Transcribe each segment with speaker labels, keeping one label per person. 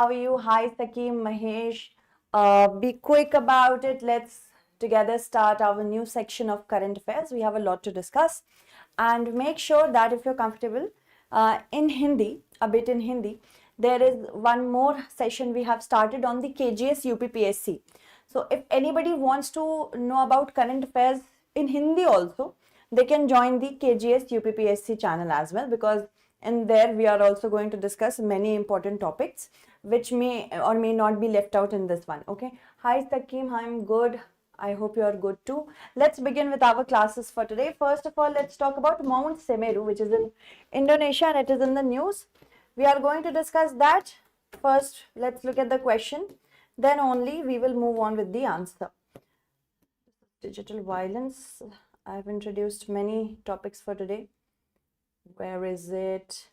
Speaker 1: How are you? Hi, Sakim, Mahesh. Be quick about it. Let's together start our new section of current affairs. We have a lot to discuss. And make sure that if you're comfortable in Hindi, a bit in Hindi, there is one more session we have started on the KGS UPPSC. So if anybody wants to know about current affairs in Hindi also, they can join the KGS UPPSC channel as well, because in there we are also going to discuss many important topics which may or may not be left out in this one. Okay. Hi Sakim, I'm good. I hope you are good too. Let's begin with our classes for today. First of all, let's talk about Mount Semeru, which is in Indonesia and it is in the news. We are going to discuss that. First, let's look at the question. Then only we will move on with the answer. Digital violence. I have introduced many topics for today. Where is it?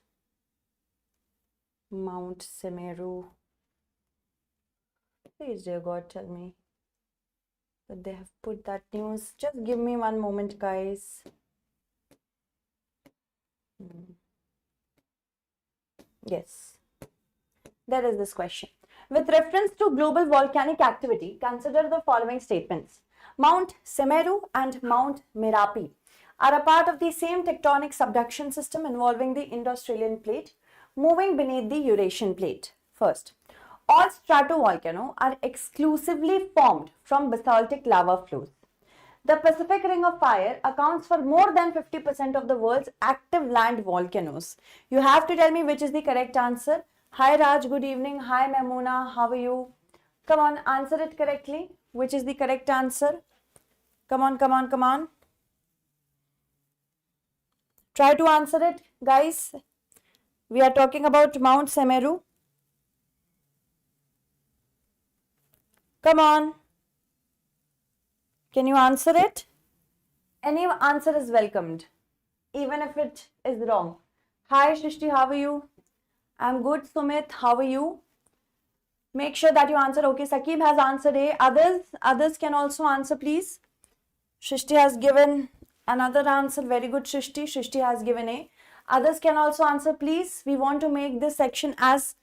Speaker 1: Mount Semeru. Please, dear God, tell me that they have put that news. Just give me one moment, guys. Yes, there is this question. With reference to global volcanic activity, consider the following statements. Mount Semeru and Mount Merapi are a part of the same tectonic subduction system involving the Indo-Australian plate moving beneath the Eurasian plate. First, all stratovolcanoes are exclusively formed from basaltic lava flows. The Pacific Ring of Fire accounts for more than 50% of the world's active land volcanoes. You have to tell me which is the correct answer. Hi Raj, good evening. Hi Mamuna, how are you? Come on, answer it correctly. Which is the correct answer? Come on, come on, come on. Try to answer it, guys. We are talking about Mount Semeru. Come on. Can you answer it? Any answer is welcomed, even if it is wrong. Hi Shrishti, how are you? I'm good. Sumit, how are you? Make sure that you answer. Okay, Sakib has answered A. Others can also answer, please. Shrishti has given another answer. Very good, Shrishti. Shrishti has given A. Others can also answer, please. We want to make this section as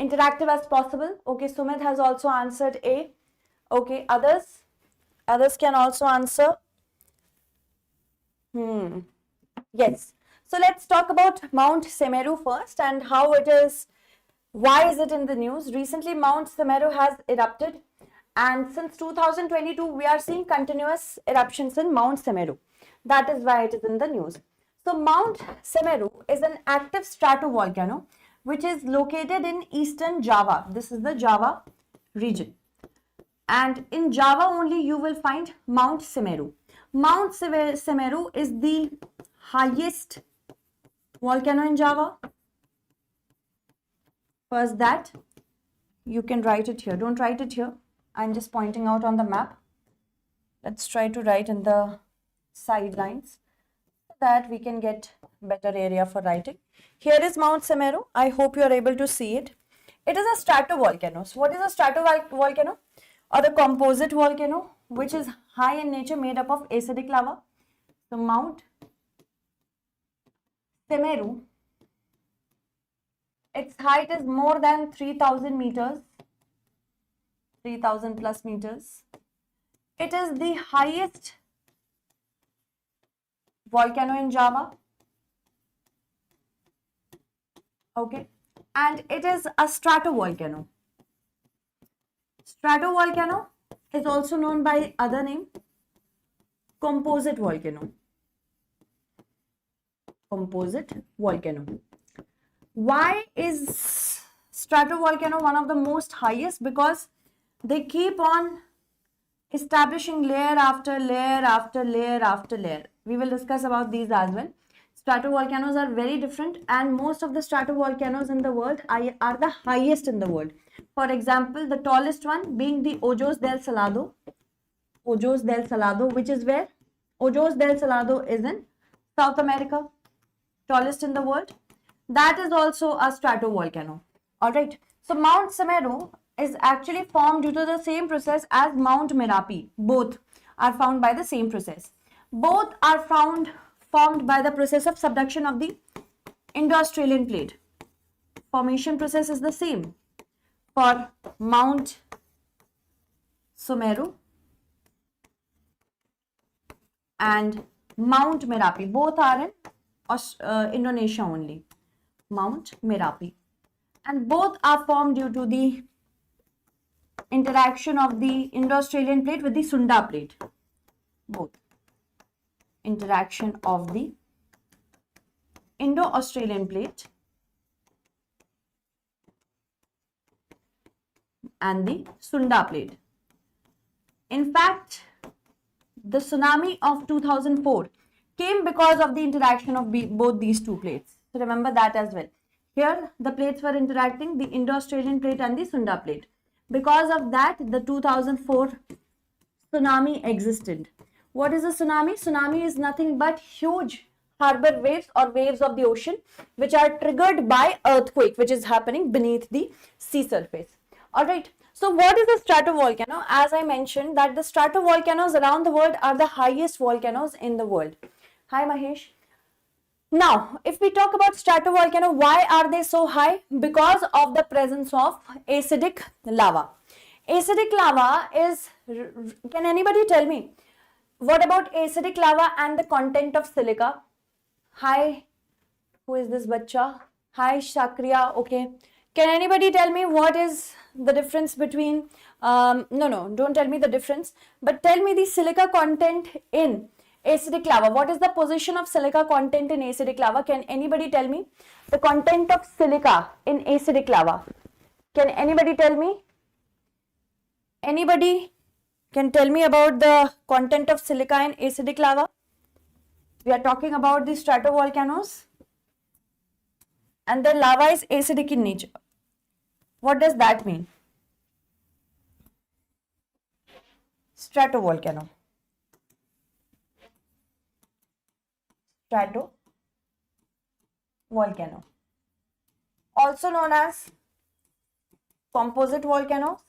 Speaker 1: interactive as possible. Okay, Sumit has also answered A. Okay, others can also answer. Yes. So let's talk about Mount Semeru first and how it is. Why is it in the news? Recently, Mount Semeru has erupted, and since 2022, we are seeing continuous eruptions in Mount Semeru. That is why it is in the news. So Mount Semeru is an active stratovolcano which is located in eastern Java. This is the Java region. And in Java only you will find Mount Semeru. Mount Semeru is the highest volcano in Java. First that, you can write it here. Don't write it here. I'm just pointing out on the map. Let's try to write in the sidelines so that we can get better area for writing. Here is Mount Semeru. I hope you are able to see it. It is a stratovolcano. So what is a stratovolcano? Or a composite volcano which is high in nature, made up of acidic lava. So Mount Semeru, its height is more than 3000 meters, 3000 plus meters. It is the highest volcano in Java. Okay, and it is a stratovolcano. Stratovolcano is also known by other name, composite volcano. Composite volcano. Why is stratovolcano one of the most highest? Because they keep on establishing layer after layer after layer after layer. We will discuss about these as well. Stratovolcanoes are very different, and most of the stratovolcanoes in the world are the highest in the world. For example, the tallest one being the Ojos del Salado. Ojos del Salado, which is where? Ojos del Salado is in South America. Tallest in the world. That is also a stratovolcano. Alright. So Mount Semeru is actually formed due to the same process as Mount Merapi. Both are found by the same process. Both are formed by the process of subduction of the Indo-Australian plate. Formation process is the same. for Mount Semeru and Mount Merapi. Both are in Indonesia only. Mount Merapi. And both are formed due to the interaction of the Indo-Australian plate with the Sunda plate. Both. Interaction of the Indo-Australian plate and the Sunda plate. In fact, the tsunami of 2004 came because of the interaction of both these two plates. So remember that as well. Here the plates were interacting, the Indo-Australian plate and the Sunda plate. Because of that, the 2004 tsunami existed. What is a tsunami? Tsunami is nothing but huge harbor waves or waves of the ocean which are triggered by earthquake which is happening beneath the sea surface. Alright, so what is a stratovolcano? As I mentioned that the stratovolcanoes around the world are the highest volcanoes in the world. Hi Mahesh. Now, if we talk about stratovolcano, why are they so high? Because of the presence of acidic lava. Acidic lava is, can anybody tell me, what about acidic lava and the content of silica? Hi, who is this bacha? Hi Shakriya, okay. Can anybody tell me what is the difference between, no, don't tell me the difference, but tell me the silica content in acidic lava. What is the position of silica content in acidic lava? Can anybody tell me the content of silica in acidic lava? Can anybody tell me? Anybody can tell me about the content of silica in acidic lava? We are talking about the stratovolcanoes and the lava is acidic in nature. What does that mean? Stratovolcano. Stratovolcano. Also known as composite volcanoes.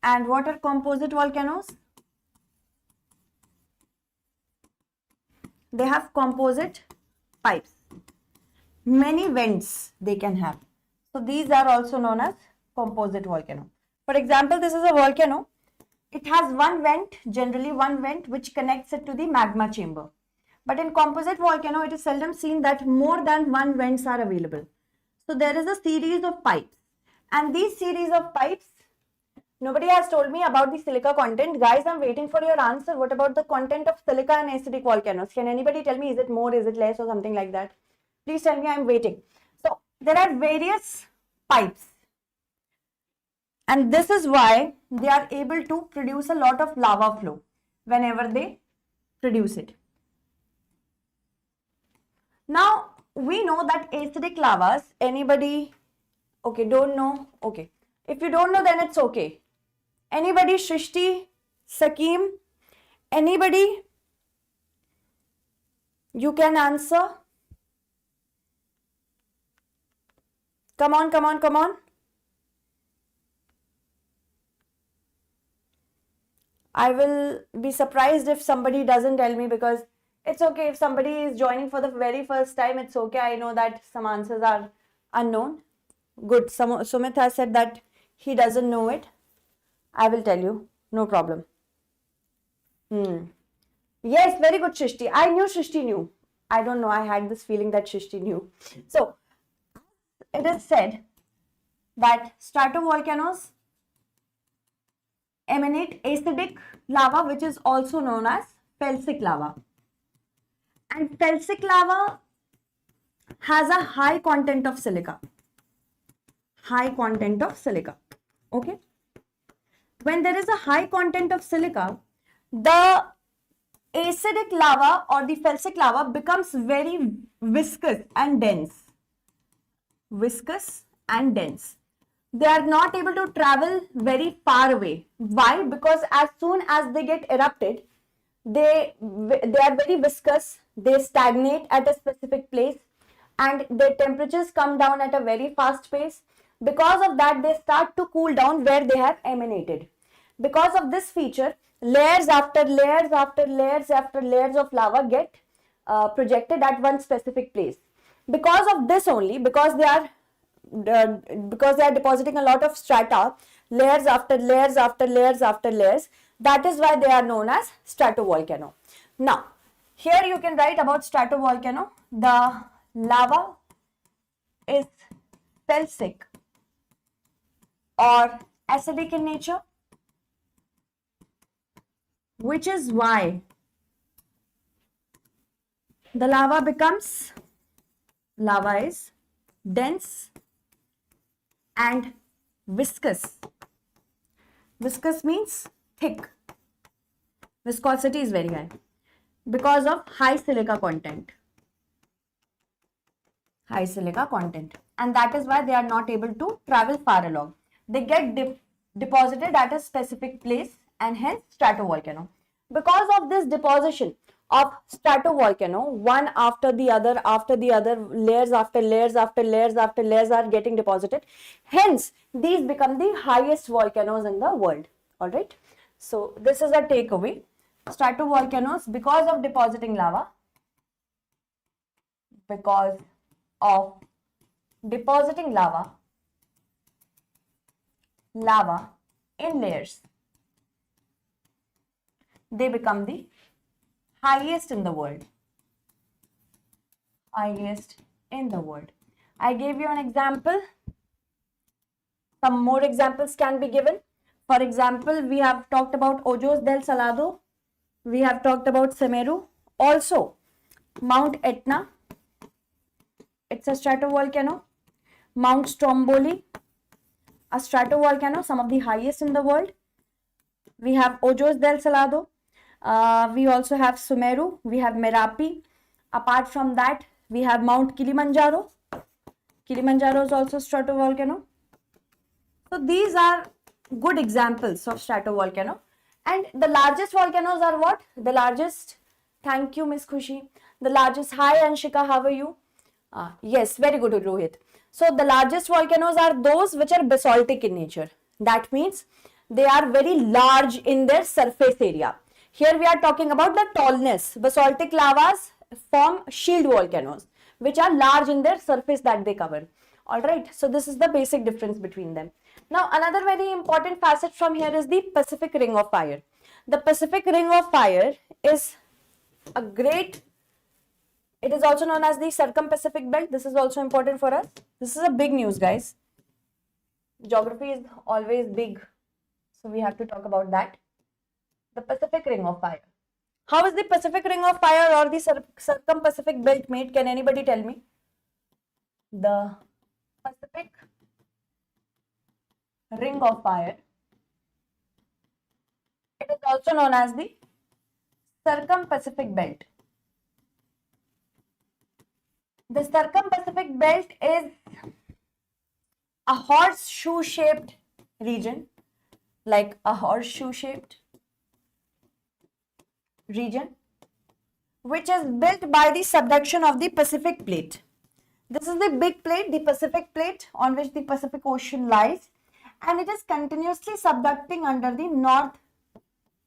Speaker 1: And what are composite volcanoes? They have composite pipes. Many vents they can have. So these are also known as composite volcano. For example, this is a volcano. It has one vent, generally one vent, which connects it to the magma chamber. But in composite volcano, it is seldom seen that more than one vents are available. So there is a series of pipes. And these series of pipes, nobody has told me about the silica content. Guys, I'm waiting for your answer. What about the content of silica in acidic volcanoes? Can anybody tell me, is it more, is it less, or something like that? Please tell me, I'm waiting. So there are various pipes. And this is why they are able to produce a lot of lava flow whenever they produce it. Now, we know that acidic lavas, anybody, okay, don't know, okay. If you don't know, then it's okay. Anybody, Shrishti, Sakim, anybody, you can answer. Come on, come on, come on. I will be surprised if somebody doesn't tell me, because it's okay if somebody is joining for the very first time. It's okay. I know that some answers are unknown. Good. Sumit has said that he doesn't know it. I will tell you. No problem. Yes, very good, Shrishti. I knew Shrishti knew. I don't know. I had this feeling that Shrishti knew. So, it is said that stratovolcanoes emanate acidic lava, which is also known as felsic lava. And felsic lava has a high content of silica. High content of silica. Okay. When there is a high content of silica, the acidic lava or the felsic lava becomes very viscous and dense. Viscous and dense. They are not able to travel very far away. Why? Because as soon as they get erupted, they are very viscous, they stagnate at a specific place, and their temperatures come down at a very fast pace. Because of that, they start to cool down where they have emanated. Because of this feature, layers after layers after layers after layers of lava get projected at one specific place. Because of this only, because they are because they are depositing a lot of strata, layers after layers after layers after layers. That is why they are known as stratovolcano. Now, here you can write about stratovolcano. The lava is felsic or acidic in nature, which is why the lava is dense and viscous. Viscous means thick. Viscosity is very high because of high silica content. High silica content. And that is why they are not able to travel far along. They get deposited at a specific place and hence stratovolcano. Because of this deposition of stratovolcano, one after the other, layers after layers after layers after layers are getting deposited. Hence, these become the highest volcanoes in the world. Alright. So, this is a takeaway. Stratovolcanoes, because of depositing lava, lava in layers, they become the highest in the world. Highest in the world. I gave you an example. Some more examples can be given. For example, we have talked about Ojos del Salado. We have talked about Semeru. Also, Mount Etna. It's a stratovolcano. Mount Stromboli, a stratovolcano, some of the highest in the world. We have Ojos del Salado. We also have Semeru. We have Merapi. Apart from that, we have Mount Kilimanjaro. Kilimanjaro is also stratovolcano. So these are good examples of stratovolcano. And the largest volcanoes are what? The largest, thank you Miss Khushi. The largest, hi Anshika, how are you? Yes, very good Rohit. So the largest volcanoes are those which are basaltic in nature. That means they are very large in their surface area. Here we are talking about the tallness. Basaltic lavas form shield volcanoes, which are large in their surface that they cover. Alright, so this is the basic difference between them. Now, another very important facet from here is the Pacific Ring of Fire. The Pacific Ring of Fire is a great, it is also known as the Circum-Pacific Belt. This is also important for us. This is a big news, guys. Geography is always big, so we have to talk about that. The Pacific Ring of Fire. How is the Pacific Ring of Fire or the Circum-Pacific Belt made? Can anybody tell me? The Pacific Ring of Fire. It is also known as the Circum-Pacific Belt. The Circum-Pacific Belt is a horseshoe-shaped region, like a horseshoe-shaped region, which is built by the subduction of the Pacific Plate. This is the big plate, the Pacific Plate, on which the Pacific Ocean lies, and it is continuously subducting under the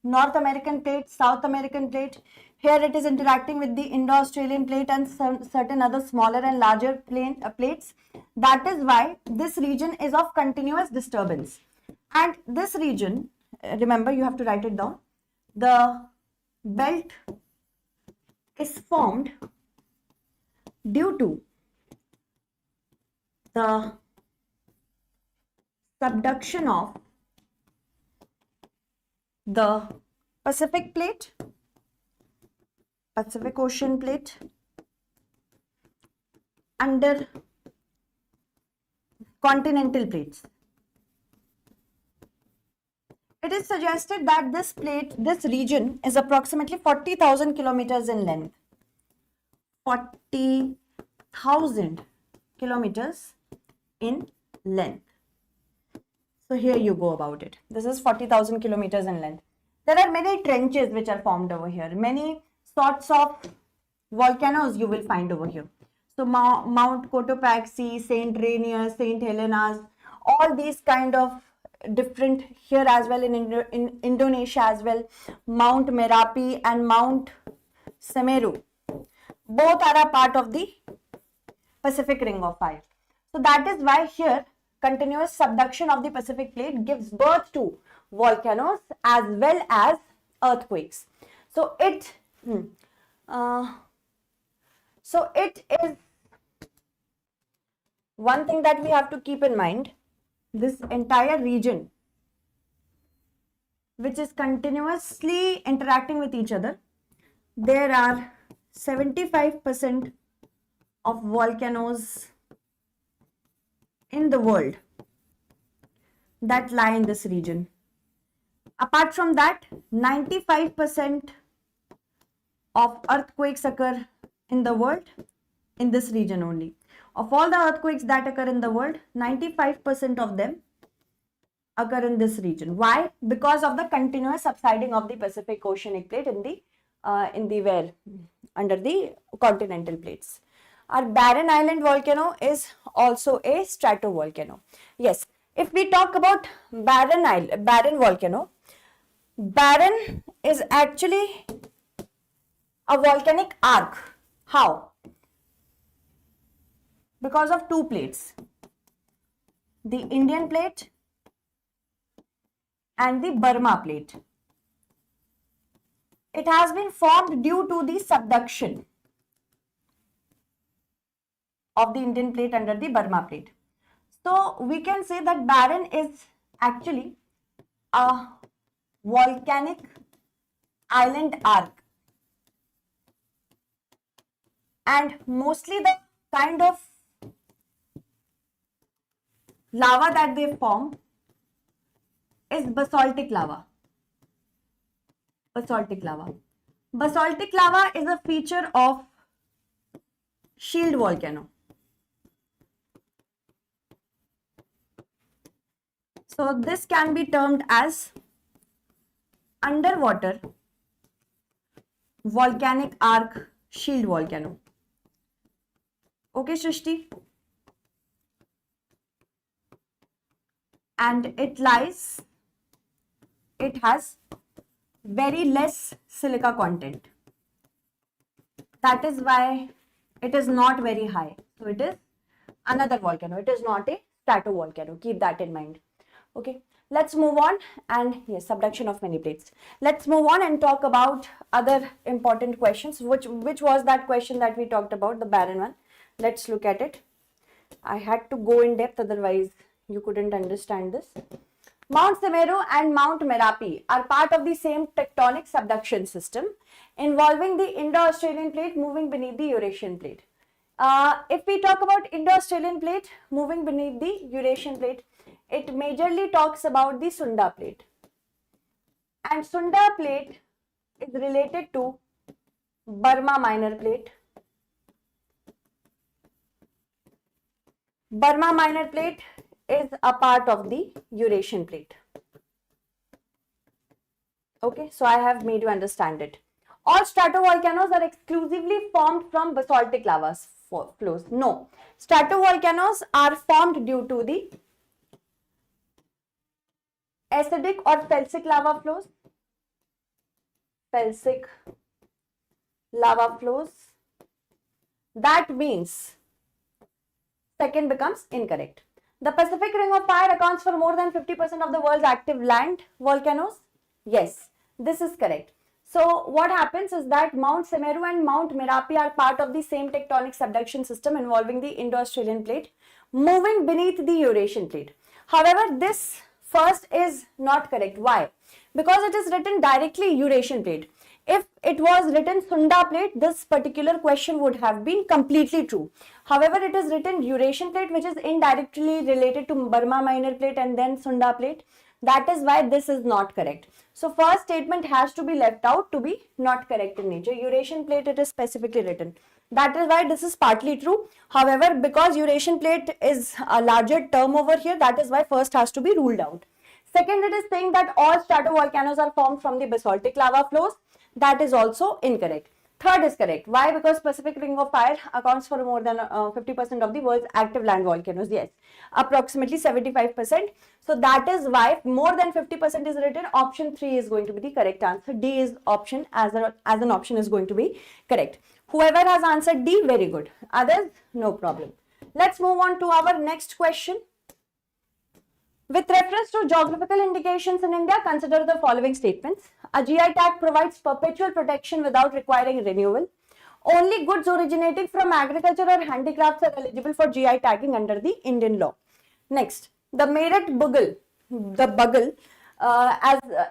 Speaker 1: North American Plate, South American Plate. Here it is interacting with the Indo-Australian Plate and certain other smaller and larger plates. That is why this region is of continuous disturbance. And this region, remember you have to write it down, the belt is formed due to the subduction of the Pacific Plate, Pacific Ocean Plate under continental plates. It is suggested that this region is approximately 40,000 kilometers in length. 40,000 kilometers in length. So here you go about it. This is 40,000 kilometers in length. There are many trenches which are formed over here. Many sorts of volcanoes you will find over here. So Mount Cotopaxi, Saint Rainier, Saint Helena's, all these kind of different here as well in Indonesia as well. Mount Merapi and Mount Semeru. Both are a part of the Pacific Ring of Fire. So that is why here continuous subduction of the Pacific plate gives birth to volcanoes as well as earthquakes. So it is one thing that we have to keep in mind. This entire region, which is continuously interacting with each other, there are 75% of volcanoes in the world that lie in this region. Apart from that, 95% of earthquakes occur in the world in this region only. Of all the earthquakes that occur in the world, 95% of them occur in this region. Why? Because of the continuous subsiding of the Pacific Oceanic plate under the continental plates. Our Barren Island volcano is also a stratovolcano. Yes, if we talk about barren volcano, barren is actually a volcanic arc. How? Because of two plates, the Indian plate and the Burma plate. It has been formed due to the subduction of the Indian plate under the Burma plate. So we can say that barren is actually a volcanic island arc, and mostly the kind of lava that they form is basaltic lava. Basaltic lava. Basaltic lava is a feature of shield volcano. So this can be termed as underwater volcanic arc shield volcano. Okay, Shrishti? And it has very less silica content. That is why it is not very high. So it is another volcano. It is not a stratovolcano. Keep that in mind. Okay, let's move on. And yes, subduction of many plates. Let's move on and talk about other important questions. Which was that question that we talked about, the barren one? Let's look at it. I had to go in depth, otherwise you couldn't understand this. Mount Semeru and Mount Merapi are part of the same tectonic subduction system involving the Indo-Australian plate moving beneath the Eurasian plate. If we talk about Indo-Australian plate moving beneath the Eurasian plate, it majorly talks about the Sunda plate. And Sunda plate is related to Burma Minor plate. Burma Minor plate is a part of the Eurasian plate. Okay, so I have made you understand it. All stratovolcanoes are exclusively formed from basaltic lava flows. No, stratovolcanoes are formed due to the acidic or felsic lava flows. Felsic lava flows. That means second becomes incorrect. The Pacific Ring of Fire accounts for more than 50% of the world's active land volcanoes. Yes, this is correct. So what happens is that Mount Semeru and Mount Merapi are part of the same tectonic subduction system involving the Indo-Australian plate moving beneath the Eurasian plate. However, this first is not correct. Why? Because it is written directly Eurasian plate. If it was written Sunda plate, this particular question would have been completely true. However, it is written Eurasian plate, which is indirectly related to Burma Minor plate and then Sunda plate. That is why this is not correct. So first statement has to be left out to be not correct in nature. Eurasian plate, it is specifically written. That is why this is partly true. However, because Eurasian plate is a larger term over here, that is why first has to be ruled out. Second, it is saying that all stratovolcanoes are formed from the basaltic lava flows. That is also incorrect. Third is correct. Why? Because Pacific Ring of Fire accounts for more than 50% of the world's active land volcanoes. Yes, approximately 75%. So that is why more than 50% is written. Option 3 is going to be the correct answer. D is option as an option is going to be correct. Whoever has answered D, very good. Others, no problem. Let's move on to our next question. With reference to geographical indications in India, consider the following statements. A GI tag provides perpetual protection without requiring renewal. Only goods originating from agriculture or handicrafts are eligible for GI tagging under the Indian law. Next, the Meerut bugle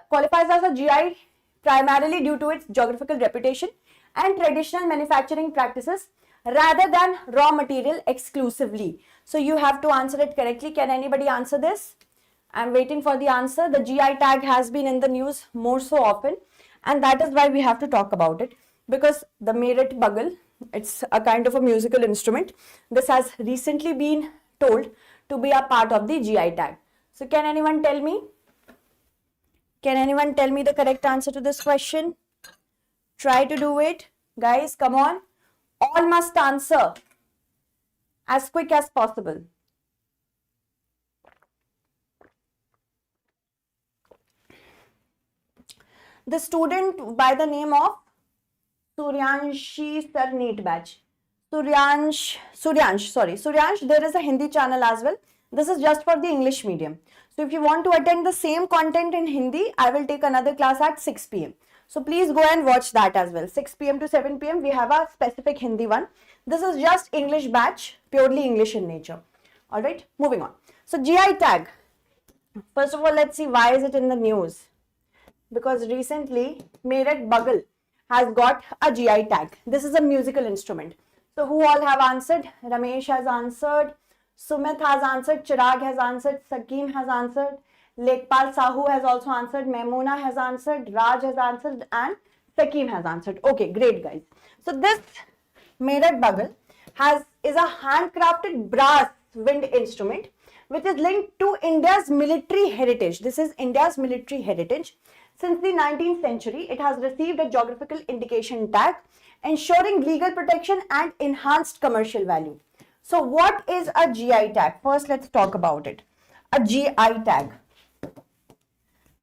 Speaker 1: qualifies as a GI primarily due to its geographical reputation and traditional manufacturing practices rather than raw material exclusively. So you have to answer it correctly. Can anybody answer this? I'm waiting for the answer. The GI tag has been in the news more so often, and that is why we have to talk about it, because the Meerut bugle, it's a kind of a musical instrument. This has recently been told to be a part of the GI tag. So can anyone tell me? Can anyone tell me the correct answer to this question? Try to do it. Guys, come on. All must answer as quick as possible. The student by the name of Suryanshi Sir NEET batch. Suryansh, there is a Hindi channel as well. This is just for the English medium. So if you want to attend the same content in Hindi, I will take another class at 6 p.m. So please go and watch that as well. 6 p.m. to 7 p.m. we have a specific Hindi one. This is just English batch, purely English in nature. Alright, moving on. So GI tag. First of all, let's see why is it in the news. Because recently Meerut bugle has got a GI tag. This is a musical instrument. So who all have answered? Ramesh has answered, Sumit has answered, Chirag has answered, Sakim has answered, Lekpal Sahu has also answered, Memuna has answered, Raj has answered, and Sakim has answered. Okay, great guys. So this Meerut bugle is a handcrafted brass wind instrument which is linked to India's military heritage. This is India's military heritage. Since the 19th century, it has received a geographical indication tag, ensuring legal protection and enhanced commercial value. So what is a GI tag? First, let's talk about it. A GI tag.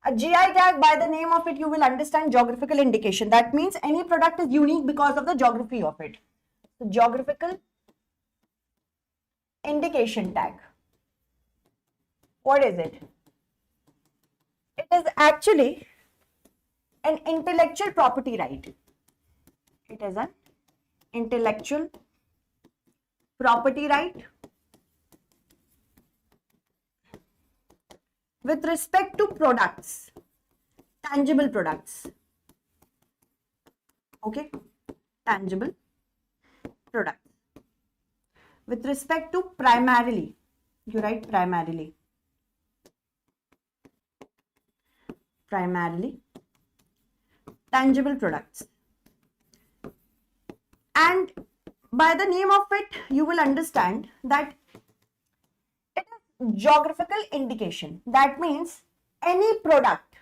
Speaker 1: A GI tag, by the name of it, you will understand geographical indication. That means any product is unique because of the geography of it. So geographical indication tag. What is it? It is actually an intellectual property right. It is an intellectual property right with respect to products, tangible products. Okay, tangible products. With respect to primarily, you write primarily tangible products. And by the name of it, you will understand that it is geographical indication. That means any product,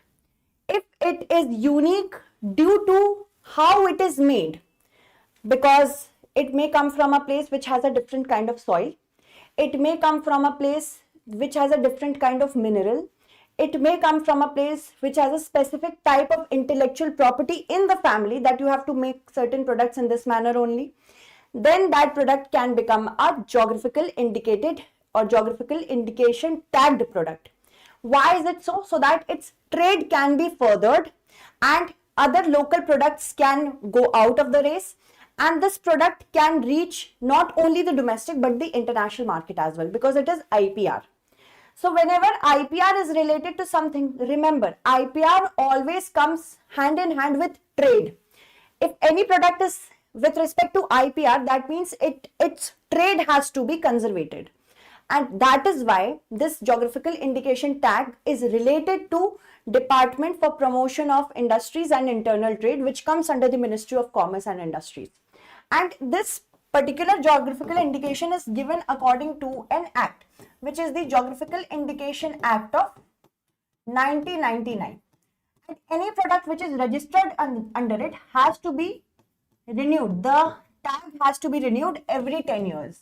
Speaker 1: if it is unique due to how it is made, because it may come from a place which has a different kind of soil, it may come from a place which has a different kind of mineral, it may come from a place which has a specific type of intellectual property in the family that you have to make certain products in this manner only, then that product can become a geographical indicated or geographical indication tagged product. Why is it so? So that its trade can be furthered and other local products can go out of the race, and this product can reach not only the domestic but the international market as well, because it is IPR. So whenever IPR is related to something, remember IPR always comes hand in hand with trade. If any product is with respect to IPR, that means its trade has to be conservated. And that is why this geographical indication tag is related to Department for Promotion of Industries and Internal Trade, which comes under the Ministry of Commerce and Industries. And this particular geographical indication is given according to an act, which is the Geographical Indication Act of 1999. And any product which is registered under it has to be renewed. The tag has to be renewed every 10 years.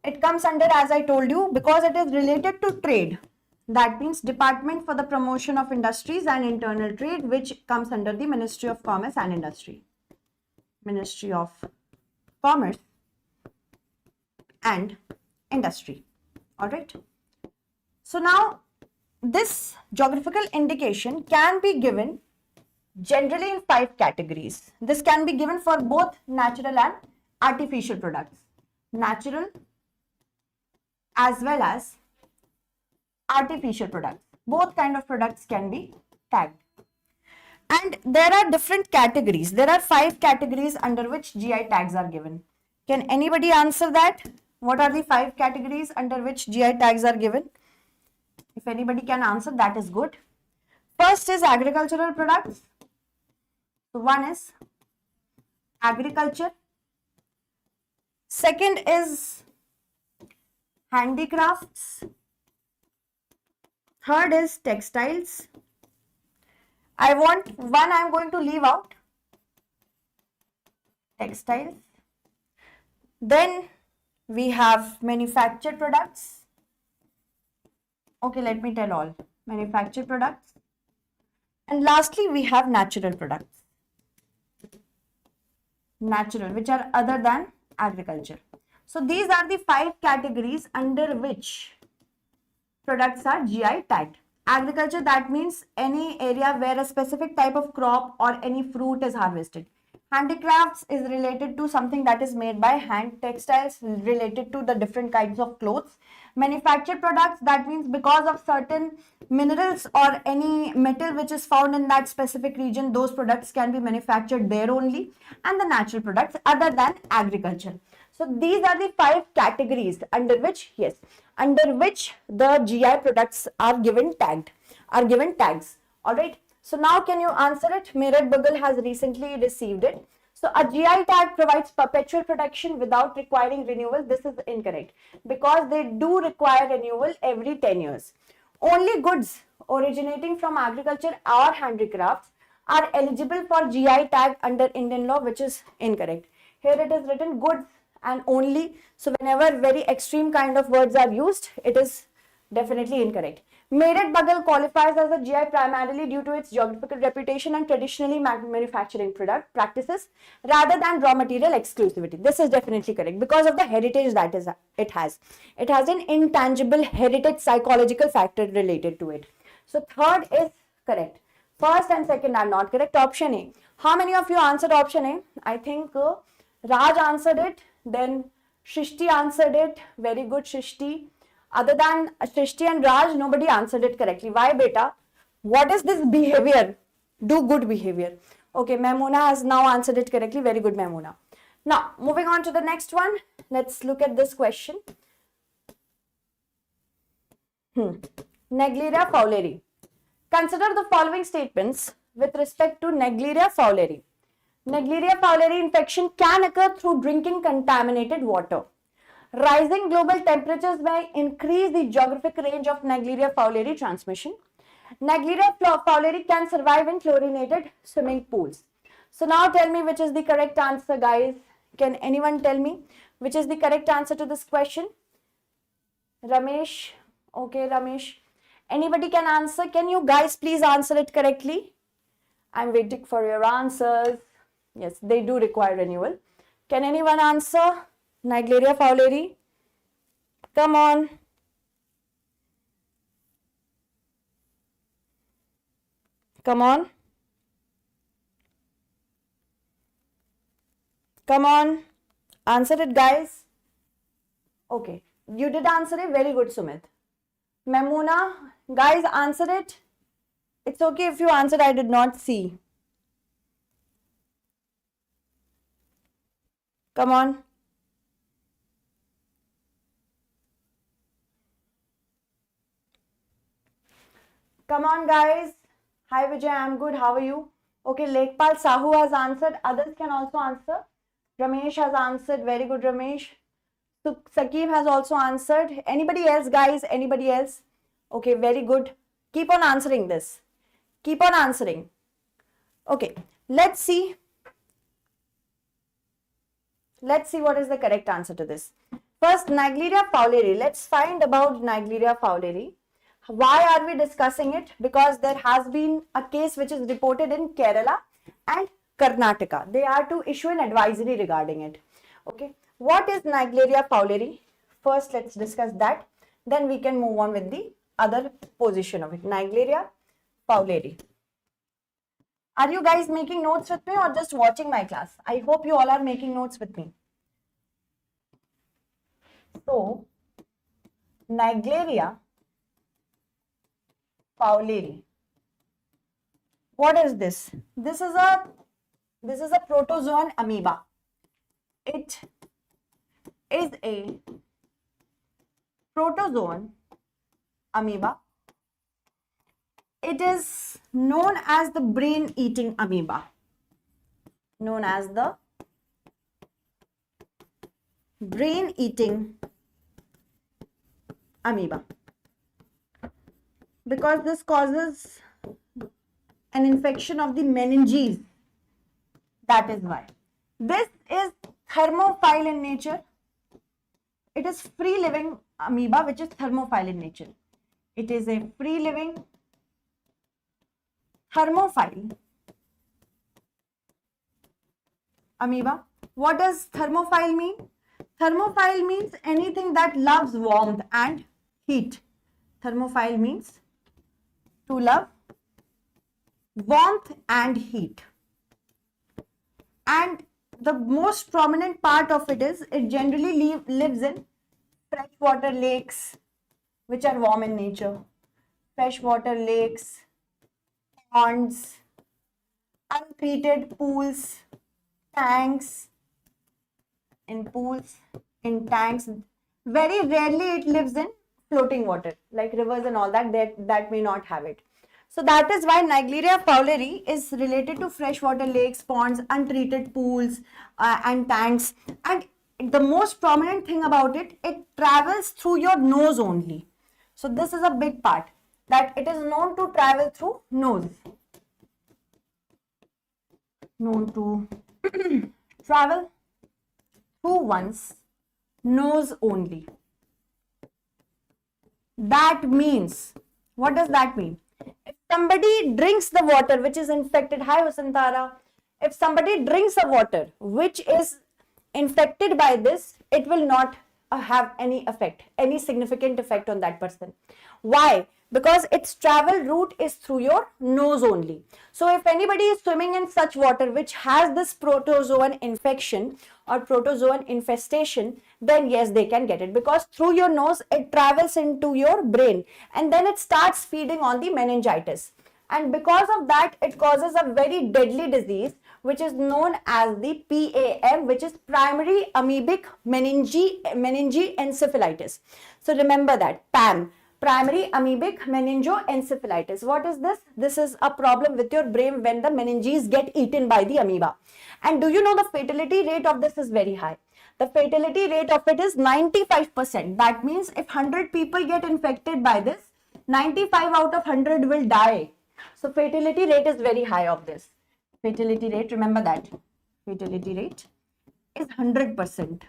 Speaker 1: It comes under, as I told you, because it is related to trade. That means Department for the Promotion of Industries and Internal Trade, which comes under the Ministry of Commerce and Industry. Ministry of Commerce and industry. All right. So now this geographical indication can be given generally in 5 categories. This can be given for both natural and artificial products. Natural as well as artificial products. Both kind of products can be tagged. And there are different categories. There are 5 categories under which GI tags are given. Can anybody answer that? What are the 5 categories under which GI tags are given? If anybody can answer, that is good. First is agricultural products. So one is agriculture. Second is handicrafts. Third is textiles. I want one I'm going to leave out. Textiles. Then we have manufactured products. Okay, let me tell all. Manufactured products. And lastly, we have natural products. Natural, which are other than agriculture. So these are the 5 categories under which products are GI tagged. Agriculture, that means any area where a specific type of crop or any fruit is harvested. Handicrafts is related to something that is made by hand. Textiles related to the different kinds of clothes. Manufactured products, that means because of certain minerals or any metal which is found in that specific region, those products can be manufactured there only. And the natural products other than agriculture. So these are the 5 categories under which, yes, under which the GI products are given tags. All right. So now can you answer it? Meerut Bugle has recently received it. So a GI tag provides perpetual protection without requiring renewal. This is incorrect because they do require renewal every 10 years. Only goods originating from agriculture or handicrafts are eligible for GI tag under Indian law, which is incorrect. Here it is written goods and only. So whenever very extreme kind of words are used, it is definitely incorrect. Meerut Bugle qualifies as a GI primarily due to its geographical reputation and traditionally manufacturing product practices rather than raw material exclusivity. This is definitely correct because of the heritage that it has. It has an intangible heritage psychological factor related to it. So third is correct. First and second are not correct. Option A. How many of you answered option A? I think Raj answered it. Then Shrishti answered it. Very good, Shrishti. Other than Shrishti and Raj, nobody answered it correctly. Why, beta? What is this behavior? Do good behavior. Okay, Memuna has now answered it correctly. Very good, Memuna. Now, moving on to the next one. Let's look at this question. Naegleria fowleri. Consider the following statements with respect to Naegleria fowleri. Naegleria fowleri infection can occur through drinking contaminated water. Rising global temperatures may increase the geographic range of Naegleria fowleri transmission. Naegleria fowleri can survive in chlorinated swimming pools. So now tell me which is the correct answer, guys. Can anyone tell me which is the correct answer to this question? Ramesh. Okay, Ramesh. Anybody can answer? Can you guys please answer it correctly? I'm waiting for your answers. Yes, they do require renewal. Can anyone answer? Naegleria fowleri. Come on. Come on. Come on. Answer it, guys. Okay. You did answer it. Very good, Sumit. Memuna. Guys, answer it. It's okay if you answered. I did not see. Come on. Come on, guys. Hi, Vijay. I'm good. How are you? Okay, Lekpal Sahu has answered. Others can also answer. Ramesh has answered. Very good, Ramesh. So, Sakib has also answered. Anybody else, guys? Anybody else? Okay, very good. Keep on answering this. Keep on answering. Okay, let's see. Let's see what is the correct answer to this. First, Naegleria fowleri. Let's find about Naegleria fowleri. Why are we discussing it? Because there has been a case which is reported in Kerala and Karnataka. They are to issue an advisory regarding it. Okay. What is Naegleria fowleri? first let's discuss that. Then we can move on with the other position of it. Naegleria fowleri. Are you guys making notes with me or just watching my class? I hope you all are making notes with me. So, Naegleria fowleri. What is this? This is a protozoan amoeba. It is a protozoan amoeba. It is known as the brain-eating amoeba. Known as the brain-eating amoeba. Because this causes an infection of the meninges. That is why. This is thermophile in nature. It is free-living amoeba which is thermophile in nature. It is a free-living thermophile amoeba. What does thermophile mean? Thermophile means anything that loves warmth and heat. Thermophile means to love warmth and heat. And the most prominent part of it is it generally lives in freshwater lakes which are warm in nature. Freshwater lakes, ponds, untreated pools, tanks, in pools, in tanks. Very rarely it lives in floating water like rivers and all that may not have it. So that is why Naegleria fowleri is related to freshwater lakes, ponds, untreated pools and tanks. And the most prominent thing about it, it travels through your nose only. So this is a big part, that it is known to travel through nose. Known to travel through one's nose only. That means, what does that mean? If somebody drinks the water which is infected, hi Vasantara, if somebody drinks the water which is infected by this, it will not have any effect, any significant effect on that person. Why? Because its travel route is through your nose only. So if anybody is swimming in such water which has this protozoan infection or protozoan infestation, then yes, they can get it, because through your nose it travels into your brain and then it starts feeding on the meningitis. And because of that, it causes a very deadly disease which is known as the PAM, which is primary amoebic meningoencephalitis. So remember that, PAM, primary amoebic meningoencephalitis. What is this? This is a problem with your brain when the meninges get eaten by the amoeba. And do you know the fatality rate of this is very high? The fatality rate of it is 95%. That means if 100 people get infected by this, 95 out of 100 will die. So fatality rate is very high of this. Fatality rate, remember that. Fatality rate is 100%.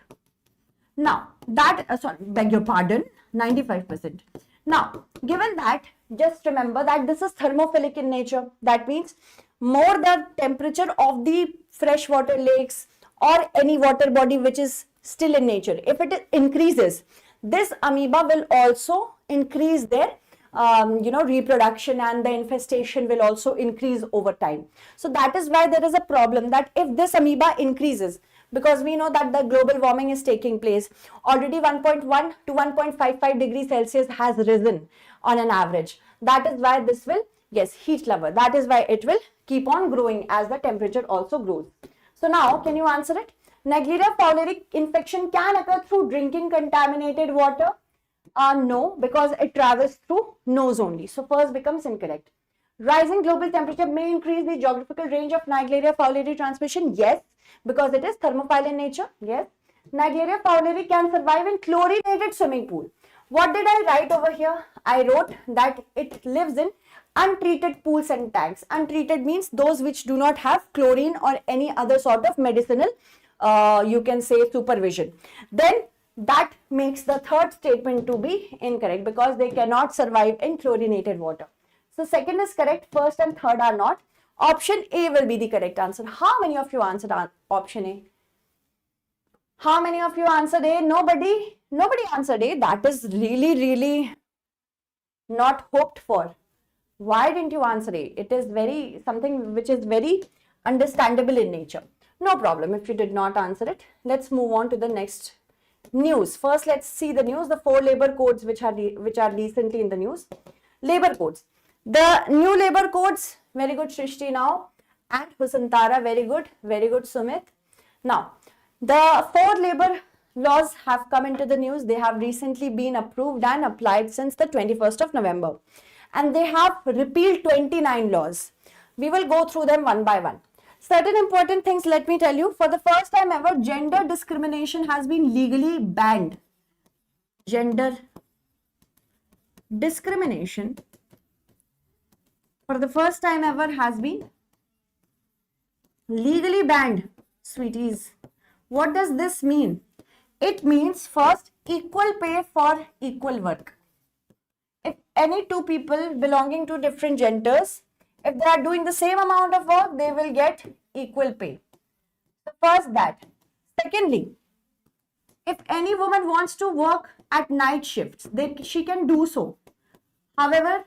Speaker 1: Now, beg your pardon, 95%. Now, given that, just remember that this is thermophilic in nature. That means more the temperature of the freshwater lakes or any water body which is still in nature, if it increases, this amoeba will also increase their reproduction, and the infestation will also increase over time. So that is why there is a problem that if this amoeba increases, because we know that the global warming is taking place, already 1.1 to 1.55 degrees Celsius has risen on an average. That is why this will, yes, heat lover. That is why it will keep on growing as the temperature also grows. So now, can you answer it? Naegleria fowleri infection can occur through drinking contaminated water. No, because it travels through nose only. So first becomes incorrect. Rising global temperature may increase the geographical range of Naegleria fowleri transmission. Yes, because it is thermophile in nature. Yes. Naegleria fowleri can survive in chlorinated swimming pool. What did I write over here? I wrote that it lives in untreated pools and tanks. Untreated means those which do not have chlorine or any other sort of medicinal, you can say, supervision. Then that makes the third statement to be incorrect, because they cannot survive in chlorinated water. So second is correct, first and third are not. Option A will be the correct answer. How many of you answered option A? How many of you answered A? Nobody? Nobody answered A. That is really, really not hoped for. Why didn't you answer A? It is very something which is very understandable in nature. No problem if you did not answer it. Let's move on to the next news. First, let's see the news. The 4 labor codes which are recently in the news. Labor codes. The new labor codes. Very good, Shrishti now. And Husantara. Very good. Very good, Sumit. Now, the 4 labor laws have come into the news. They have recently been approved and applied since the 21st of November. And they have repealed 29 laws. We will go through them one by one. Certain important things, let me tell you. For the first time ever, gender discrimination has been legally banned. Gender discrimination for the first time ever has been legally banned, sweeties. What does this mean? It means first, equal pay for equal work. If any two people belonging to different genders, if they are doing the same amount of work, they will get equal pay. So first that. Secondly, if any woman wants to work at night shifts, she can do so. However,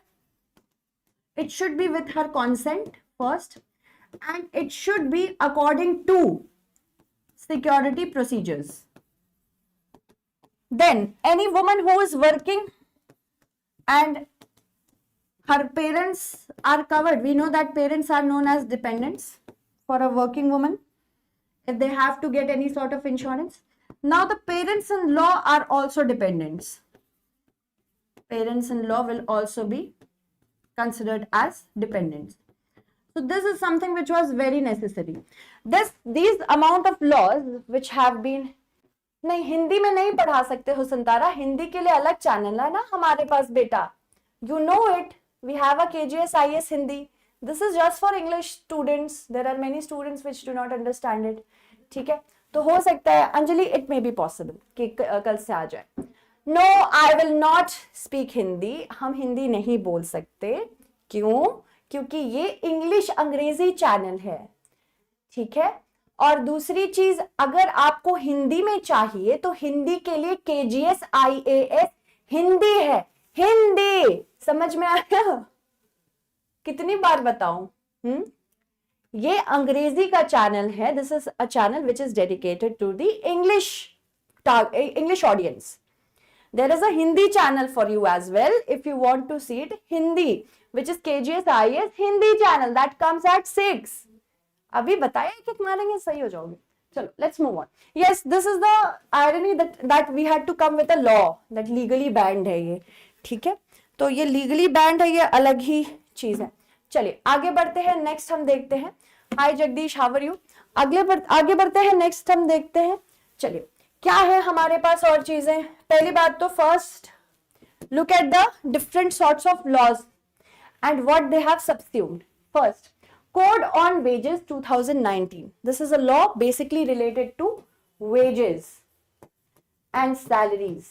Speaker 1: it should be with her consent first, and it should be according to security procedures. Then, any woman who is working and her parents are covered. We know that parents are known as dependents for a working woman if they have to get any sort of insurance. Now the parents-in-law are also dependents. Parents-in-law will also be considered as dependents. So this is something which was very necessary. These amount of laws which have been नहीं हिंदी में नहीं पढ़ा सकते हो संतारा, हिंदी के लिए अलग channel है ना हमारे पास बेटा. You know it. We have a KGS IAS Hindi. This is just for English students. There are many students which do not understand it. ठीक है, तो हो सकता है Anjali, it may be possible कि कल से आ जाए. No, I will not speak Hindi. हम हिंदी नहीं बोल सकते. क्यों? क्योंकि ये इंग्लिश अंग्रेजी चैनल है. ठीक है. और दूसरी चीज, अगर आपको हिंदी में चाहिए तो हिंदी के लिए KGS IAS हिंदी है. हिंदी समझ में आया? कितनी बार बताऊं? ये अंग्रेजी का चैनल है. This is a channel which is dedicated to the English audience. There is a Hindi channel for you as well if you want to see it. Hindi, which is KGS IAS Hindi channel that comes at 6. अभी बताया एक मारेंगे सही हो जाओगे. चलो, let's move on. Yes, this is the irony that we had to come with a law that legally banned है ये. ठीक है, तो ये legally banned है, ये अलग ही चीज है. चलिए आगे बढ़ते हैं. नेक्स्ट हम देखते हैं. हाय जगदीश, हाउ आर यू? आगे बढ़ते हैं. नेक्स्ट हम देखते हैं. चलिए क्या है हमारे पास और चीजें. पहली बात तो first look at the different sorts of laws and what they have subsumed. First, Code on Wages 2019. This is a law basically related to wages and salaries.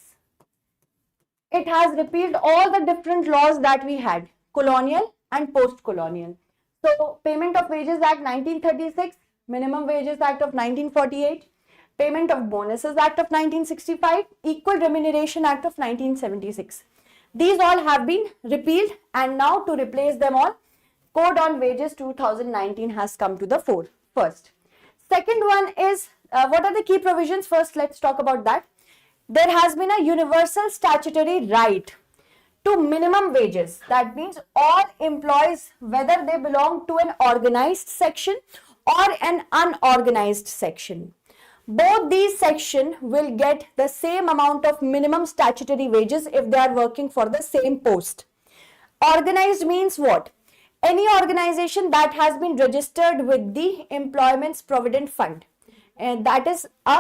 Speaker 1: It has repealed all the different laws that we had, colonial and post-colonial. So, Payment of Wages Act 1936, Minimum Wages Act of 1948, Payment of Bonuses Act of 1965, Equal Remuneration Act of 1976. These all have been repealed, and now to replace them all, Code on Wages 2019 has come to the fore. First. Second one is, what are the key provisions? First, let's talk about that. There has been a universal statutory right to minimum wages. That means all employees, whether they belong to an organized section or an unorganized section, both these sections will get the same amount of minimum statutory wages if they are working for the same post. Organized means what? Any organization that has been registered with the Employment's Provident Fund, and that is a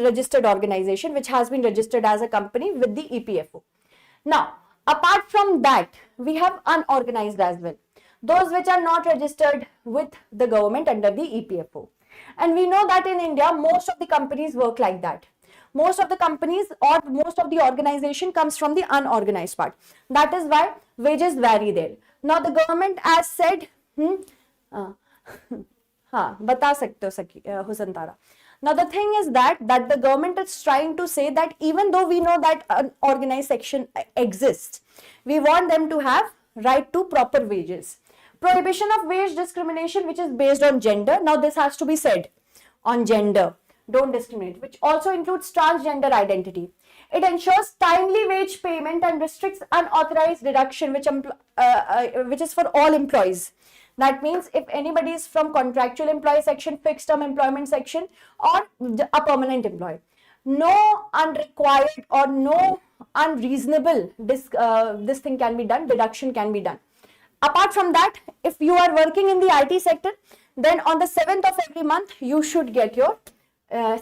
Speaker 1: registered organization which has been registered as a company with the EPFO. Now, apart from that, we have unorganized as well, those which are not registered with the government under the EPFO. And we know that in India, most of the companies work like that. Most of the companies or most of the organization comes from the unorganized part. That is why wages vary there. Now the government has said, हाँ बता सकते हो हुसन तारा. Now the thing is that the government is trying to say that even though we know that an organized section exists, we want them to have right to proper wages. Prohibition of wage discrimination which is based on gender. Now this has to be said on gender. Don't discriminate, which also includes transgender identity. It ensures timely wage payment and restricts unauthorized deduction, which is for all employees. That means if anybody is from contractual employee section, fixed term employment section, or a permanent employee, no unrequired or no unreasonable this thing can be done, deduction can be done. Apart from that, if you are working in the IT sector, then on the 7th of every month, you should get your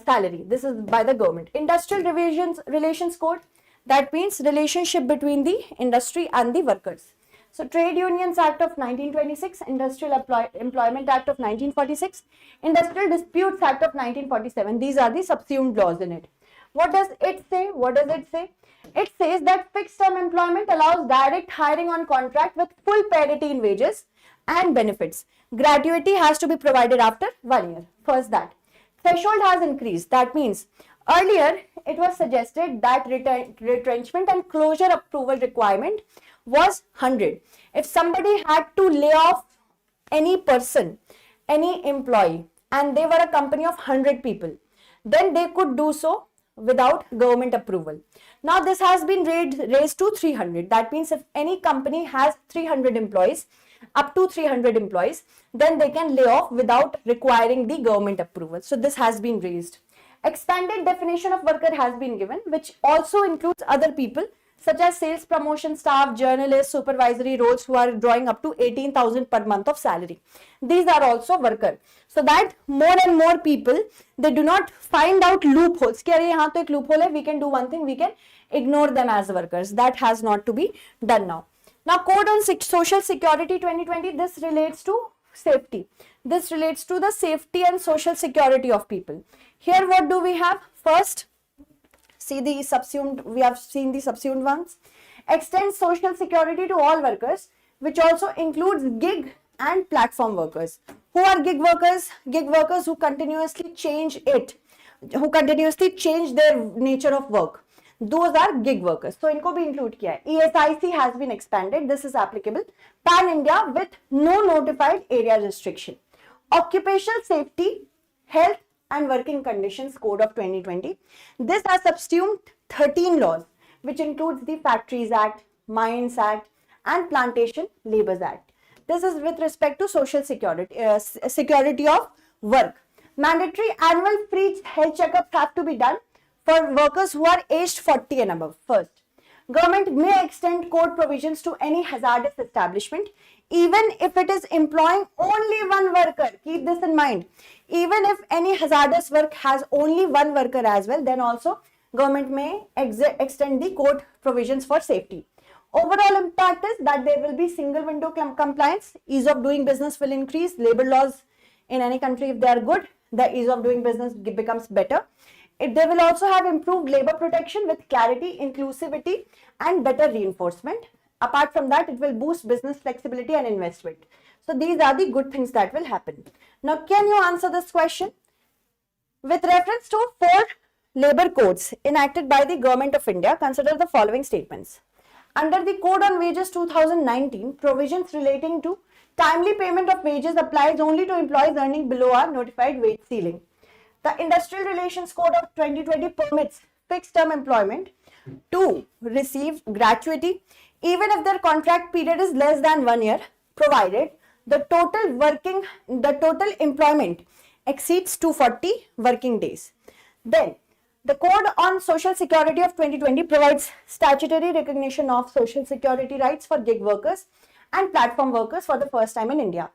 Speaker 1: salary. This is by the government. Industrial Relations Code, that means relationship between the industry and the workers. So Trade Unions Act of 1926, Industrial Employment Act of 1946, Industrial Disputes Act of 1947. These are the subsumed laws in it. What does it say? What does it say? It says that fixed term employment allows direct hiring on contract with full parity in wages and benefits. Gratuity has to be provided after 1 year. First that. Threshold has increased. That means earlier it was suggested that retrenchment and closure approval requirement was 100. If somebody had to lay off any person, any employee, and they were a company of 100 people, then they could do so without government approval. Now this has been raised to 300. That means if any company has 300 employees, up to 300 employees, then they can lay off without requiring the government approval. So this has been raised. Expanded definition of worker has been given, which also includes other people such as sales promotion staff, journalists, supervisory roles who are drawing up to 18,000 per month of salary. These are also worker. So that more and more people, they do not find out loopholes. Loophole, we can do one thing, we can ignore them as workers. That has not to be done now. Now Code on Social Security 2020, this relates to safety. This relates to the safety and social security of people. Here what do we have? First, see the subsumed, we have seen the subsumed ones. Extend social security to all workers, which also includes gig and platform workers. Who are gig workers? Gig workers who continuously change their nature of work. Those are gig workers. So इनको भी include किया है. ESIC has been expanded. This is applicable pan India with no notified area restriction. Occupational Safety, Health and Working Conditions Code of 2020. This has subsumed 13 laws, which includes the Factories Act, Mines Act, and Plantation Labours Act. This is with respect to social security, security of work. Mandatory annual free health checkups have to be done for workers who are aged 40 and above. First, government may extend code provisions to any hazardous establishment, even if it is employing only one worker. Keep this in mind. Even if any hazardous work has only one worker as well, then also government may extend the code provisions for safety. Overall impact is that there will be single window compliance, ease of doing business will increase, labor laws in any country, if they are good, the ease of doing business becomes better. They will also have improved labor protection with clarity, inclusivity and better reinforcement. Apart from that, it will boost business flexibility and investment. So these are the good things that will happen. Now, can you answer this question? With reference to 4 labor codes enacted by the Government of India, consider the following statements. Under the Code on Wages 2019, provisions relating to timely payment of wages applies only to employees earning below our notified wage ceiling. The Industrial Relations Code of 2020 permits fixed term employment to receive gratuity even if their contract period is less than 1 year, provided the total employment exceeds 240 working days. Then the Code on Social Security of 2020 provides statutory recognition of social security rights for gig workers and platform workers for the first time in India.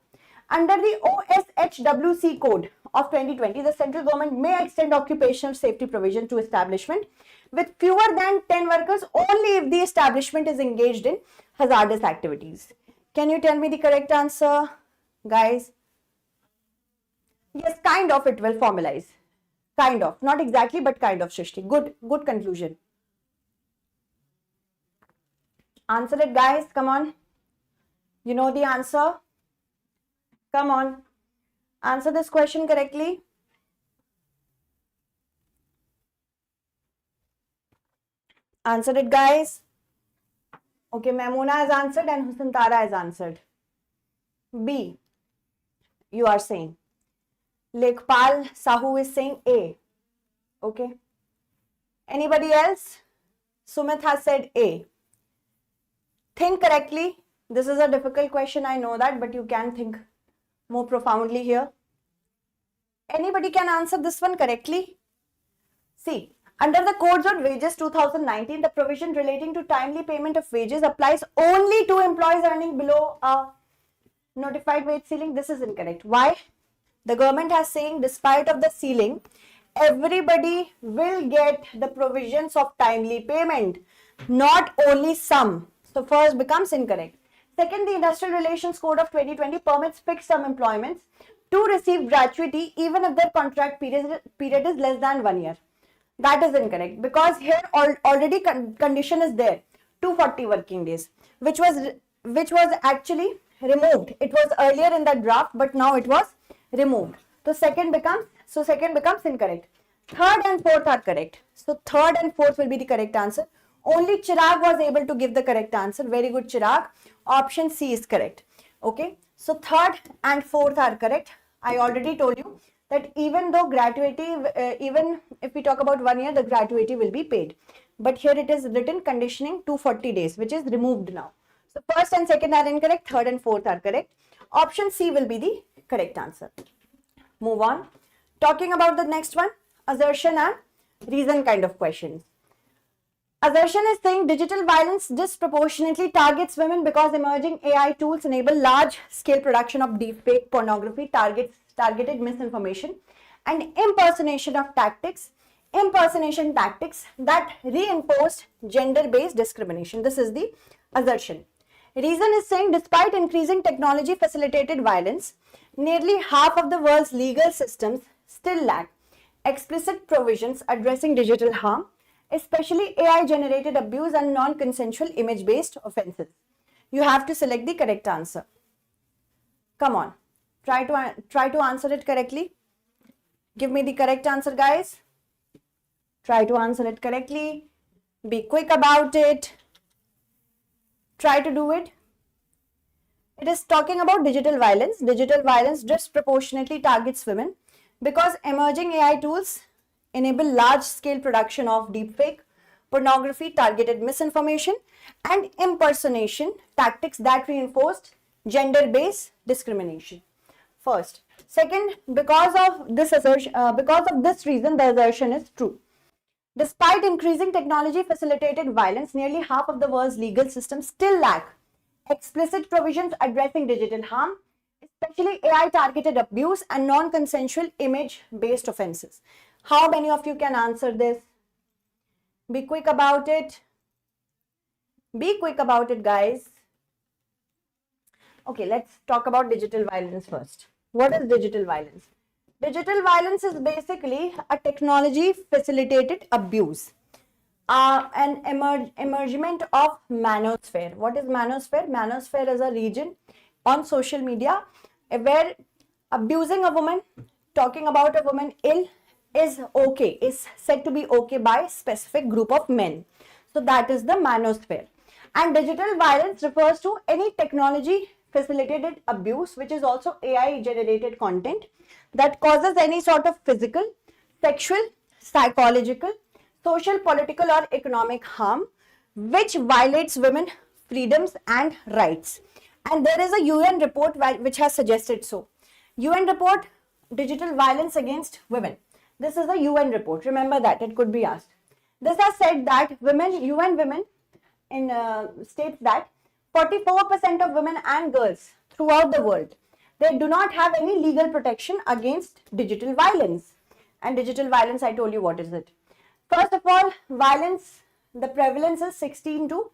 Speaker 1: Under the OSHWC Code of 2020, the central government may extend occupational safety provision to establishment with fewer than 10 workers only if the establishment is engaged in hazardous activities. Can you tell me the correct answer, guys? Yes, kind of it will formalize. Kind of. Not exactly, but kind of, Shrishti. Good conclusion. Answer it, guys. Come on. You know the answer. Come on. Answer this question correctly. Answer it, guys. Okay, Maimuna has answered and Husantara has answered. B, you are saying. Lekpal Sahu is saying A. Okay. Anybody else? Sumit has said A. Think correctly. This is a difficult question, I know that, but you can think more profoundly here. Anybody can answer this one correctly? See, under the Codes on Wages 2019, the provision relating to timely payment of wages applies only to employees earning below a notified wage ceiling. This is incorrect. Why? The government has saying despite of the ceiling, everybody will get the provisions of timely payment, not only some. So first becomes incorrect. Second, the Industrial Relations Code of 2020 permits fixed term employments to receive gratuity even if their contract period is less than 1 year. That is incorrect because here already condition is there, 240 working days, which was actually removed. It was earlier in the draft, but now it was removed. So second becomes incorrect. Third and fourth are correct. So third and fourth will be the correct answer. Only Chirag was able to give the correct answer. Very good, Chirag. Option C is correct. Okay. So third and fourth are correct. I already told you that even though gratuity, even if we talk about 1 year, the gratuity will be paid. But here it is written conditioning 240 days, which is removed now. So first and second are incorrect. Third and fourth are correct. Option C will be the correct answer. Move on. Talking about the next one, assertion and reason kind of questions. Assertion is saying digital violence disproportionately targets women because emerging AI tools enable large-scale production of deepfake pornography, targeted misinformation, and impersonation tactics that reinforce gender-based discrimination. This is the assertion. Reason is saying despite increasing technology-facilitated violence, nearly half of the world's legal systems still lack explicit provisions addressing digital harm, especially AI-generated abuse and non-consensual image-based offenses. You have to select the correct answer. Come on, try to answer it correctly. Give me the correct answer, guys. Try to answer it correctly. Be quick about it. Try to do it. It is talking about digital violence. Digital violence disproportionately targets women because emerging AI tools enable large-scale production of deepfake, pornography, targeted misinformation, and impersonation tactics that reinforced gender-based discrimination. First. Second, because of this reason, the assertion is true. Despite increasing technology-facilitated violence, nearly half of the world's legal systems still lack explicit provisions addressing digital harm, especially AI-targeted abuse and non-consensual image-based offenses. How many of you can answer this? Be quick about it. Be quick about it, guys. Okay, let's talk about digital violence first. What is digital violence? Digital violence is basically a technology-facilitated abuse. An emergement of manosphere. What is manosphere? Manosphere is a region on social media where abusing a woman, talking about a woman ill is okay, is said to be okay by specific group of men. So that is the manosphere. And digital violence refers to any technology facilitated abuse, which is also AI generated content that causes any sort of physical, sexual, psychological, social, political or economic harm, which violates women's freedoms and rights. And there is a UN report which has suggested so. UN report, digital violence against women. This is a UN report. Remember that, it could be asked. This has said that UN women states that 44% of women and girls throughout the world, they do not have any legal protection against digital violence. And digital violence, I told you what is it. First of all, violence, the prevalence is 16 to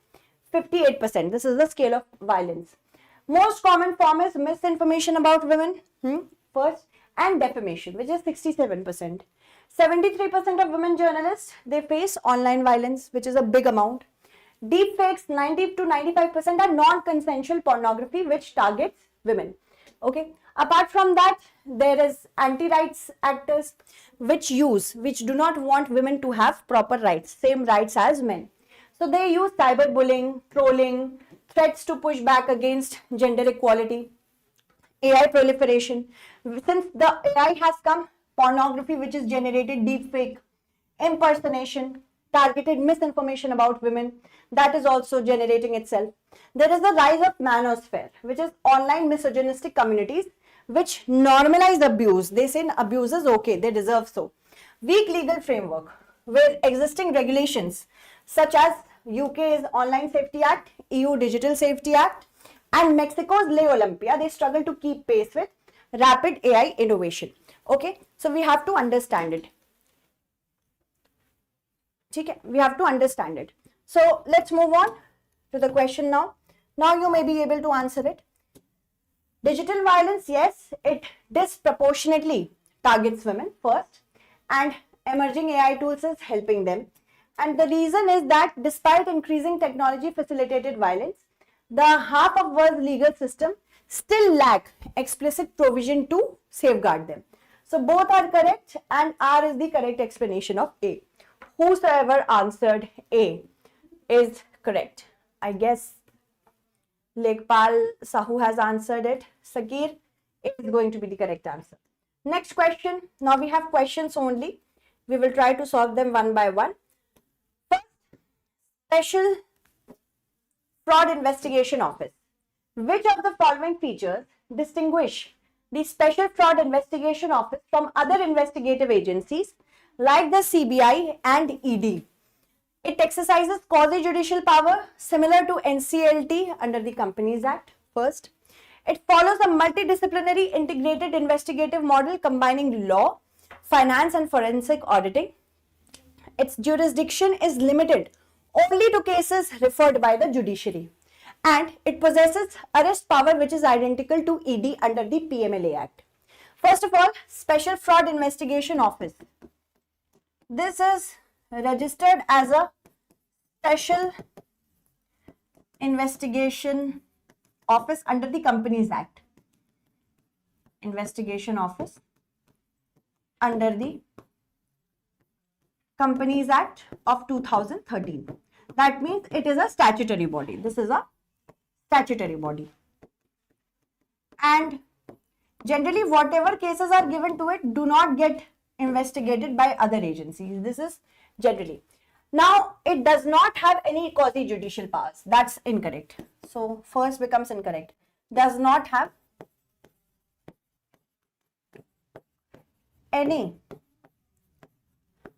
Speaker 1: 58%. This is the scale of violence. Most common form is misinformation about women, first, and defamation, which is 67%. 73% of women journalists, they face online violence, which is a big amount. Deepfakes, 90 to 95% are non-consensual pornography, which targets women. Okay. Apart from that, there is anti-rights actors, which do not want women to have proper rights, same rights as men. So they use cyberbullying, trolling, threats to push back against gender equality, AI proliferation. Since the AI has come, pornography which is generated, deepfake, impersonation, targeted misinformation about women, that is also generating itself. There is the rise of manosphere, which is online misogynistic communities which normalize abuse. They say abuse is okay, they deserve so. Weak legal framework with existing regulations such as UK's Online Safety Act, EU Digital Safety Act, and Mexico's Ley Olympia, they struggle to keep pace with rapid AI innovation. Okay, so we have to understand it. Okay, we have to understand it. So let's move on to the question now. Now you may be able to answer it. Digital violence, yes, it disproportionately targets women first, and emerging AI tools is helping them. And the reason is that despite increasing technology facilitated violence, the half of world's legal system still lack explicit provision to safeguard them. So both are correct and R is the correct explanation of A. Whosoever answered A is correct. I guess Lekpal Sahu has answered it. Sakir is going to be the correct answer. Next question. Now we have questions only. We will try to solve them one by one. First, Special Fraud Investigation Office. Which of the following features distinguish the Special Fraud Investigation Office from other investigative agencies like the CBI and ED? It exercises quasi-judicial power similar to NCLT under the Companies Act. First, it follows a multidisciplinary integrated investigative model combining law, finance and forensic auditing. Its jurisdiction is limited only to cases referred by the judiciary. And it possesses arrest power which is identical to ED under the PMLA Act. First of all, Special Fraud Investigation Office. This is registered as a Special Investigation Office under the Companies Act. Investigation Office under the Companies Act of 2013. That means it is a statutory body. This is a statutory body. And generally whatever cases are given to it do not get investigated by other agencies. This is generally. Now, it does not have any quasi-judicial powers. That's incorrect. So, first becomes incorrect. Does not have any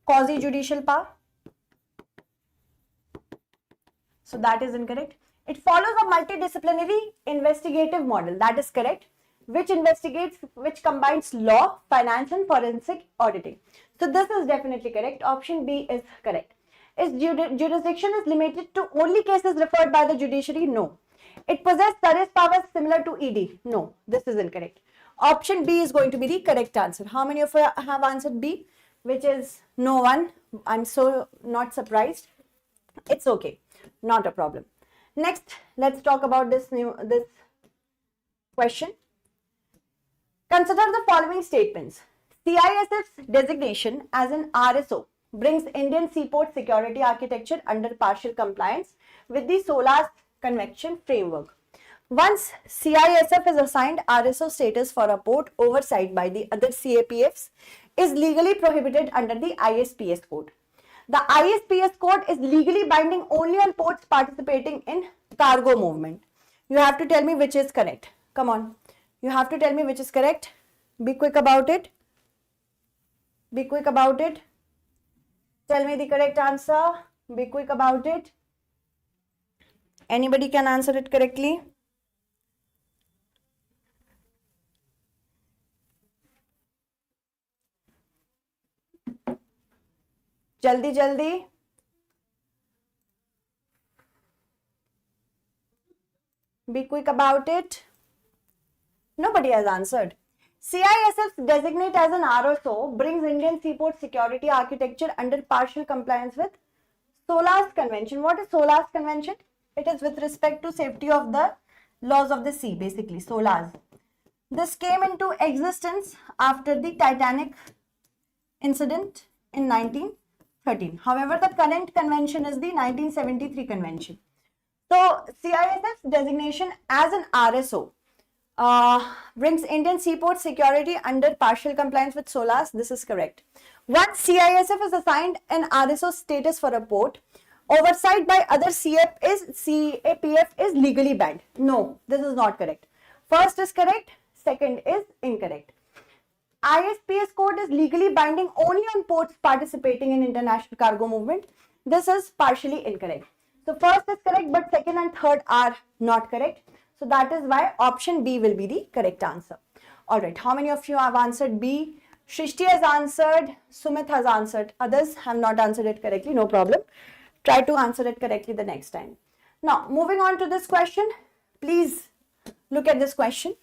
Speaker 1: quasi-judicial power. So, that is incorrect. It follows a multidisciplinary investigative model. That is correct. Which combines law, finance and forensic auditing. So, this is definitely correct. Option B is correct. Its jurisdiction is limited to only cases referred by the judiciary? No. It possesses arrest powers similar to ED? No. This is incorrect. Option B is going to be the correct answer. How many of you have answered B? Which is no one. I'm so not surprised. It's okay. Not a problem. Next, let's talk about this question. Consider the following statements. CISF's designation as an RSO brings Indian seaport security architecture under partial compliance with the SOLAS Convention framework. Once CISF is assigned RSO status for a port, oversight by the other CAPFs is legally prohibited under the ISPS code. The ISPS code is legally binding only on ports participating in cargo movement. You have to tell me which is correct. Come on. You have to tell me which is correct. Be quick about it. Be quick about it. Tell me the correct answer. Be quick about it. Anybody can answer it correctly? Jaldi, jaldi. Be quick about it. Nobody has answered. CISF's designate as an RSO brings Indian seaport security architecture under partial compliance with SOLAS Convention. What is SOLAS Convention? It is with respect to safety of the laws of the sea, basically, SOLAS. This came into existence after the Titanic incident in 1930. 13. However, the current convention is the 1973 convention. So CISF's designation as an RSO brings Indian seaport security under partial compliance with SOLAS. This is correct. Once CISF is assigned an RSO status for a port, oversight by other CAPF is legally banned. No, this is not correct. First is correct, second is incorrect. ISPS code is legally binding only on ports participating in international cargo movement. This is partially incorrect. So first is correct, but second and third are not correct. So that is why option B will be the correct answer. Alright, how many of you have answered B? Shrishti has answered, Sumit has answered, others have not answered it correctly, no problem. Try to answer it correctly the next time. Now, moving on to this question, please look at this question.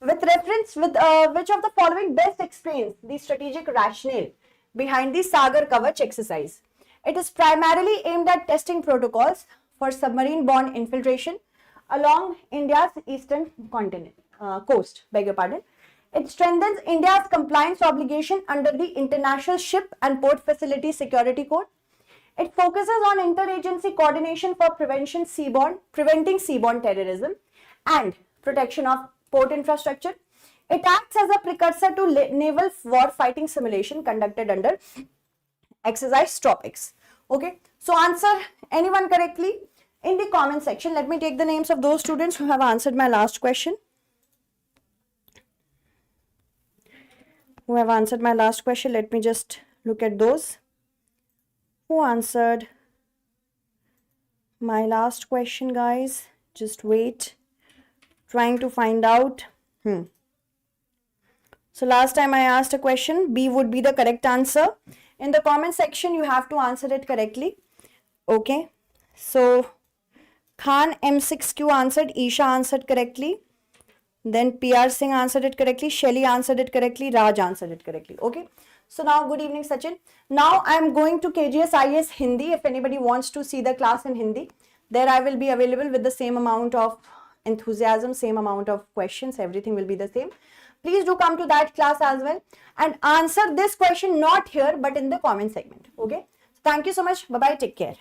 Speaker 1: With reference with which of the following best explains the strategic rationale behind the Sagar Kavach exercise? It is primarily aimed at testing protocols for submarine-borne infiltration along India's eastern coast. Beg your pardon. It strengthens India's compliance obligation under the International Ship and Port Facility Security Code. It focuses on interagency coordination for preventing seaborne terrorism and protection of port infrastructure. It acts as a precursor to naval war fighting simulation conducted under exercise Tropics. Okay, so answer anyone correctly in the comment section. Let me take the names of those students who have answered my last question. Let me just look at those who answered my last question, guys. Just wait. Trying to find out. So last time I asked a question, B would be the correct answer. In the comment section, you have to answer it correctly. Okay. So Khan M6Q answered, Isha answered correctly. Then PR Singh answered it correctly, Shelly answered it correctly, Raj answered it correctly. Okay. So now, good evening, Sachin. Now I am going to KGS IAS Hindi. If anybody wants to see the class in Hindi, there I will be available with the same amount of enthusiasm, same amount of questions, everything will be the same. Please do come to that class as well and answer this question not here but in the comment segment. Okay. Thank you so much. Bye bye. Take care.